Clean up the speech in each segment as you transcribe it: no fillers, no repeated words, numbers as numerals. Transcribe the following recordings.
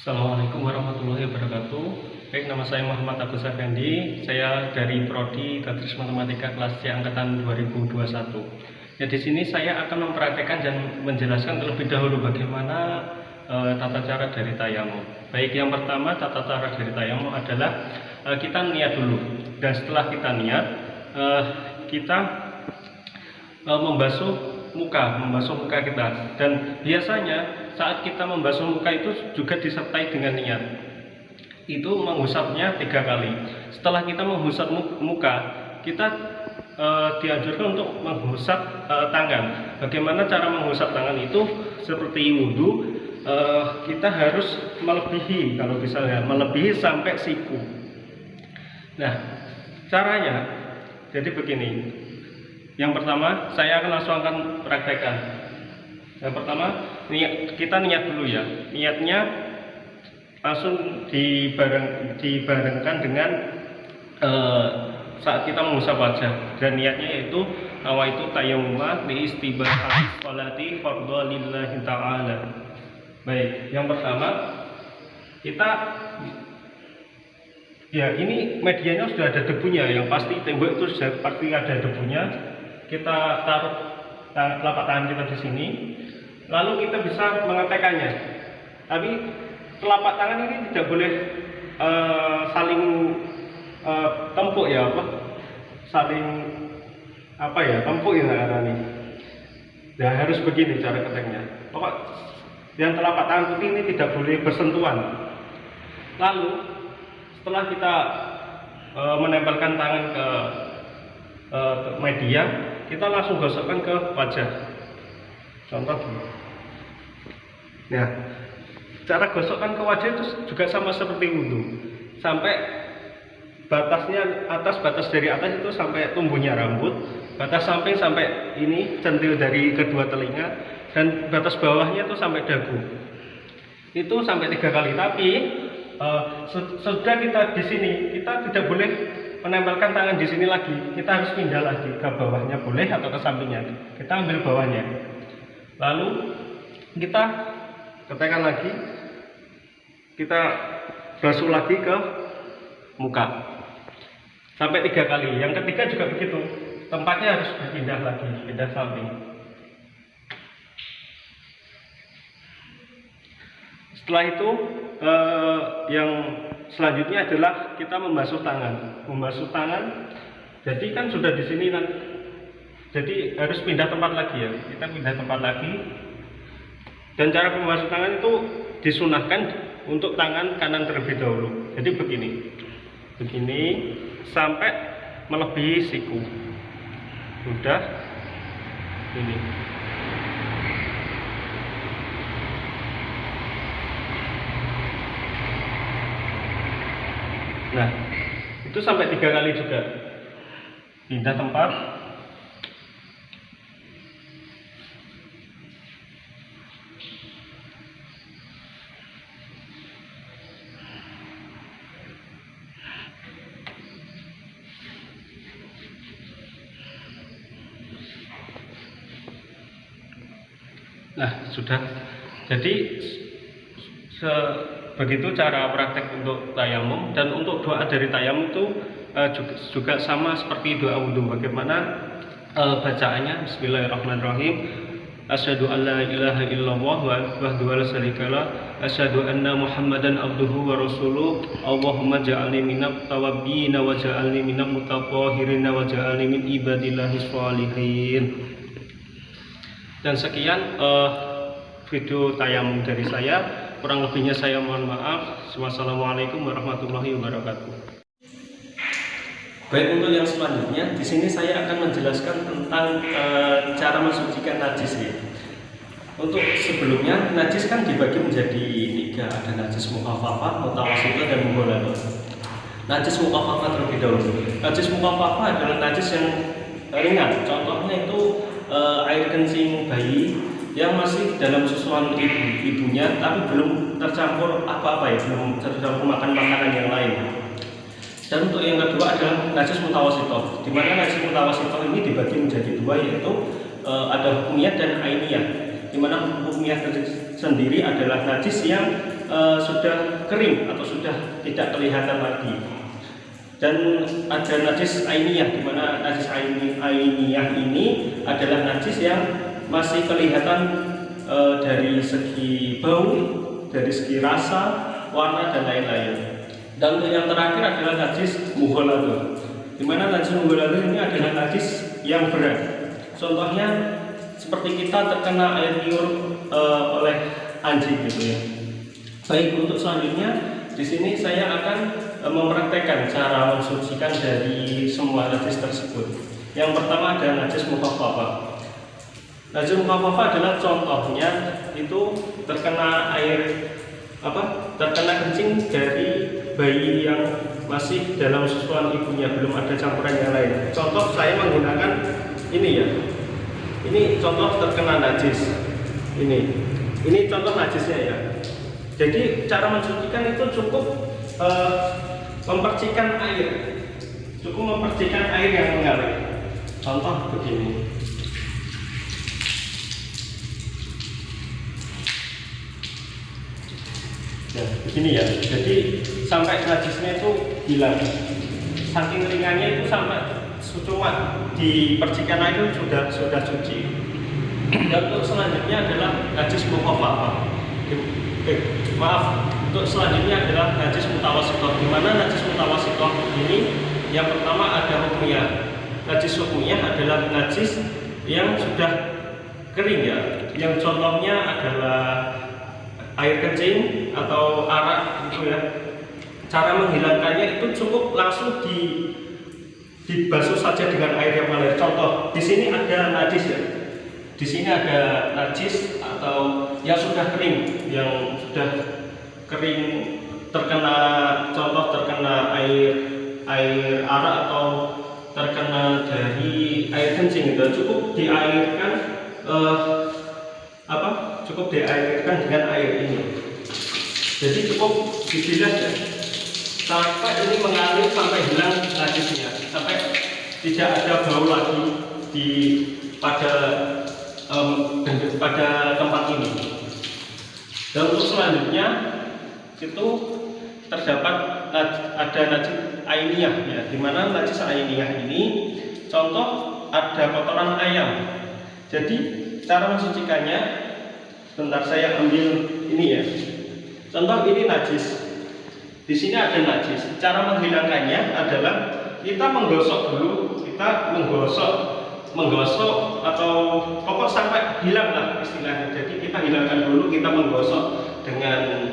Assalamualaikum warahmatullahi wabarakatuh. Baik, nama saya Muhammad Agus Effendi. Saya dari Prodi Tadris Matematika kelas C angkatan 2021. Ya, di sini saya akan mempraktekkan dan menjelaskan terlebih dahulu bagaimana tata cara dari tayamum. Baik, yang pertama tata cara dari tayamum adalah kita niat dulu. Dan setelah kita niat, kita membasuh muka kita. Dan biasanya saat kita membasuh muka itu juga disertai dengan niat. Itu mengusapnya 3 kali. Setelah kita mengusap muka, kita dianjurkan untuk mengusap tangan. Bagaimana cara mengusap tangan itu? Seperti wudhu, kita harus melebihi, kalau misalnya melebihi sampai siku. Nah, caranya jadi begini. Yang pertama, saya akan praktekkan. Yang pertama, kita niat dulu ya. Niatnya langsung dibarengkan dengan saat kita mengusap wajah. Dan niatnya yaitu nawaitu tayammuma li istibahati sholati fardhu lillahi ta'ala. Baik, yang pertama kita ya, ini medianya sudah ada debunya, yang pasti tembok itu sudah pasti ada debunya. Kita taruh telapak tangan kita di sini, lalu kita bisa mengetekannya. Tapi telapak tangan ini tidak boleh saling tempuk ya, tempuk ya ini. Nah, harus begini cara keteknya. Pokok yang telapak tangan putih ini tidak boleh bersentuhan. Lalu setelah kita menempelkan tangan ke media, kita langsung gosokkan ke wajah. Contoh gini. Nah, cara gosokkan ke wajah itu juga sama seperti wudhu. Sampai batasnya, batas dari atas itu sampai tumbuhnya rambut, batas samping sampai ini centil dari kedua telinga, dan batas bawahnya itu sampai dagu. Itu sampai 3 kali. Tapi sudah kita di sini, kita tidak boleh menempelkan tangan di sini lagi. Kita harus pindah lagi ke bawahnya, boleh, atau ke sampingnya. Kita ambil bawahnya, lalu kita ketekan lagi, kita basuh lagi ke muka sampai 3 kali. Yang ketiga juga begitu, tempatnya harus dipindah lagi, pindah samping. Setelah itu yang selanjutnya adalah kita membasuh tangan. Jadi kan sudah di sini kan. Jadi harus pindah tempat lagi ya. Kita pindah tempat lagi. Dan cara membasuh tangan itu disunahkan untuk tangan kanan terlebih dahulu. Jadi begini sampai melebihi siku. Sudah ini. Nah, itu sampai 3 kali juga. Pindah tempat. Nah, sudah. Jadi begitu cara praktek untuk tayamum. Dan untuk doa dari tayamum itu juga sama seperti doa wudhu. Bagaimana bacaannya? Bismillahirrahmanirrahim. Asyhadu an la ilaha illallah wahdahu la syarikalah, asyhadu anna Muhammadan abduhu wa rasuluh. Allahumma ja'alni minat tawabbin wa ja'alni minat mutatahhirin wa ja'alni min ibadillahis sholihin. Dan sekian video tayamum dari saya. Kurang lebihnya saya mohon maaf. Wassalamualaikum warahmatullahi wabarakatuh. Baik, untuk yang selanjutnya, di sini saya akan menjelaskan tentang cara mensucikan najis ya. Untuk sebelumnya, najis kan dibagi menjadi 3. Ada najis mukhaffafah, mutawassithah, dan mughalladah. Najis mukhaffafah terlebih dahulu. Najis mukhaffafah adalah najis yang ringan. Contohnya itu air kencing bayi yang masih dalam susuan ibunya, tapi belum tercampur apa-apa ya, belum tercampur makan makanan yang lain. Dan untuk yang kedua adalah najis mutawassithah, di mana najis mutawassithah ini dibagi menjadi 2, yaitu ada hukumiyah dan ainiyah. Di mana hukumiyah sendiri adalah najis yang sudah kering atau sudah tidak kelihatan lagi. Dan ada najis ainiyah, di mana najis ainiyah ini adalah najis yang masih kelihatan dari segi bau, dari segi rasa, warna dan lain-lain. Dan untuk yang terakhir adalah najis mughaladhah, di mana najis mughaladhah ini adalah najis yang berat. Contohnya seperti kita terkena air liur oleh anjing gitu ya. Baik, untuk selanjutnya di sini saya akan mempraktekkan cara mensucikan dari semua najis tersebut. Yang pertama adalah najis mukhaffafah. Najis mukhaffafah adalah contohnya itu terkena terkena kencing dari bayi yang masih dalam susuan ibunya, belum ada campuran yang lain. Contoh saya menggunakan ini ya. Ini contoh terkena najis. Ini contoh najisnya ya. Jadi cara mensucikan itu cukup mempercikan air. Cukup mempercikan air yang mengalir. Contoh begini. Nah, begini ya. Jadi sampai najisnya itu hilang. Saking ringannya itu sampai cuma dipercikan air itu sudah suci. Dan untuk selanjutnya adalah najis mukhaffafah. Untuk selanjutnya adalah najis mutawassithah. Di mana najis mutawassithah ini yang pertama ada hukmiyah. Najis hukmiyah adalah najis yang sudah kering ya. Yang contohnya adalah air kencing atau arak gitu ya. Cara menghilangkannya itu cukup langsung dibasuh saja dengan air yang mengalir. Contoh, di sini ada najis ya. Di sini ada najis atau yang sudah kering, yang sudah kering terkena air arak atau terkena dari air kencing itu cukup diairkan cukup diairkan dengan air ini. Jadi cukup dibilas ya, sampai ini mengalir sampai hilang najisnya, sampai tidak ada bau lagi pada tempat ini. Dan untuk selanjutnya itu terdapat ada najis ainiyah ya, di mana najis ainiyah ini contoh ada kotoran ayam. Jadi cara mensucikannya, bentar saya ambil ini ya. Contoh ini najis. Di sini ada najis. Cara menghilangkannya adalah kita menggosok dulu, kita menggosok atau pokok sampai hilang lah istilahnya. Jadi kita hilangkan dulu, kita menggosok dengan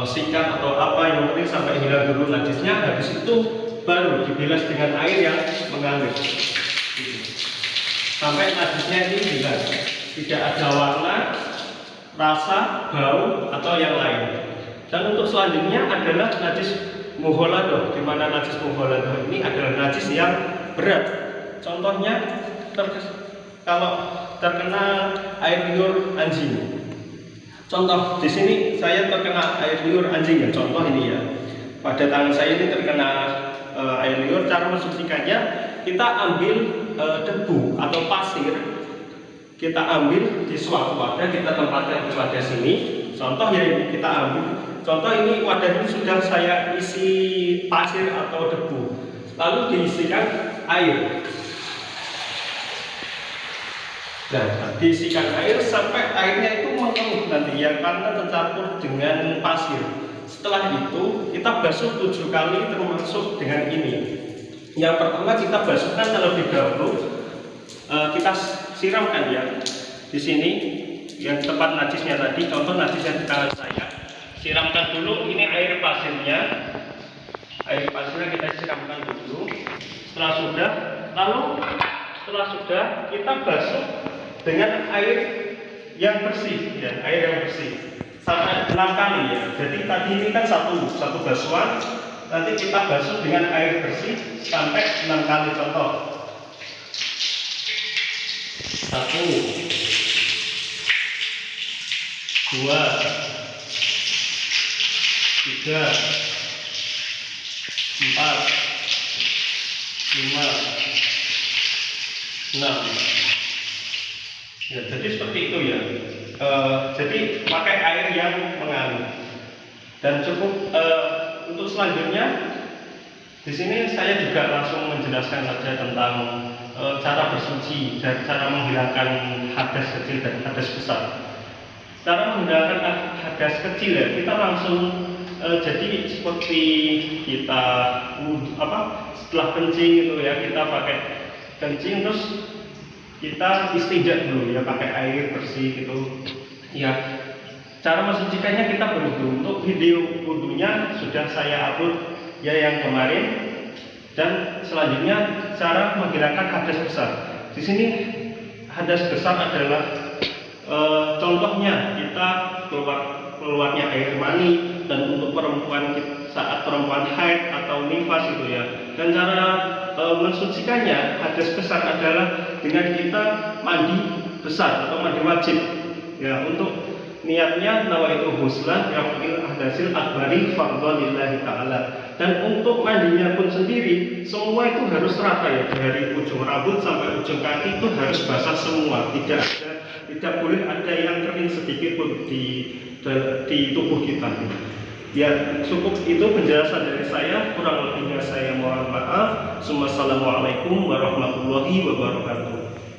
sikat atau apa yang penting sampai hilang dulu najisnya. Habis itu baru dibilas dengan air yang mengalir sampai najisnya ini hilang, tidak ada warna, rasa, bau atau yang lain. Dan untuk selanjutnya adalah najis mughaladhah, di mana najis mughaladhah ini adalah najis yang berat. Contohnya kalau terkena air liur anjing. Contoh di sini saya terkena air liur anjing ya. Contoh ini ya. Pada tangan saya ini terkena air liur. Cara mensucikannya, kita ambil debu atau pasir, kita ambil di suatu wadah, kita tempatkan di wadah sini. Contoh ya ini kita ambil. Contoh ini wadah ini sudah saya isi pasir atau debu, lalu diisikan air. Nah, diisikan air sampai airnya itu mengeruh nanti ya, karena tercampur dengan pasir. Setelah itu kita basuh 7 kali termasuk dengan ini. Yang pertama kita basuhkan terlebih dahulu, kita siramkan ya. Di sini yang tempat najisnya tadi, contoh najisnya di tangan saya, siramkan dulu ini air pasirnya. Air pasirnya kita siramkan dulu. Setelah sudah kita basuh dengan air yang bersih ya, air yang bersih sampai 6 kali ya. Jadi tadi ini kan satu basuhan, nanti kita basuh dengan air bersih sampai 6 kali. Contoh 1, 2, 3, 4, 5, 6. Ya, jadi seperti itu ya. Jadi pakai air yang mengalir. Dan cukup untuk selanjutnya di sini saya juga langsung menjelaskan saja tentang cara bersuci dan cara menghilangkan hadas kecil dan hadas besar. Cara menghilangkan hadas kecil ya, kita langsung jadi seperti kita setelah kencing itu ya, kita pakai kencing terus kita istinja dulu ya, pakai air bersih gitu ya. Cara mensucikannya kita berwudu. Untuk video wudunya sudah saya upload ya yang kemarin. Dan selanjutnya cara menghilangkan hadas besar. Di sini hadas besar adalah contohnya kita keluarnya air mani, dan untuk perempuan saat perempuan haid atau nifas itu ya. Dan cara mensucikannya hadas besar adalah dengan kita mandi besar atau mandi wajib ya. Untuk niatnya nawaitu huslan rafil ahdasil akbari fardholillahi ta'ala. Dan untuk mandinya pun sendiri semua itu harus rata ya, dari ujung rambut sampai ujung kaki itu harus basah semua, tidak boleh ada yang kering sedikit pun di tubuh kita ya. Cukup itu penjelasan dari saya, kurang lebihnya saya mohon maaf. Assalamualaikum warahmatullahi wabarakatuh.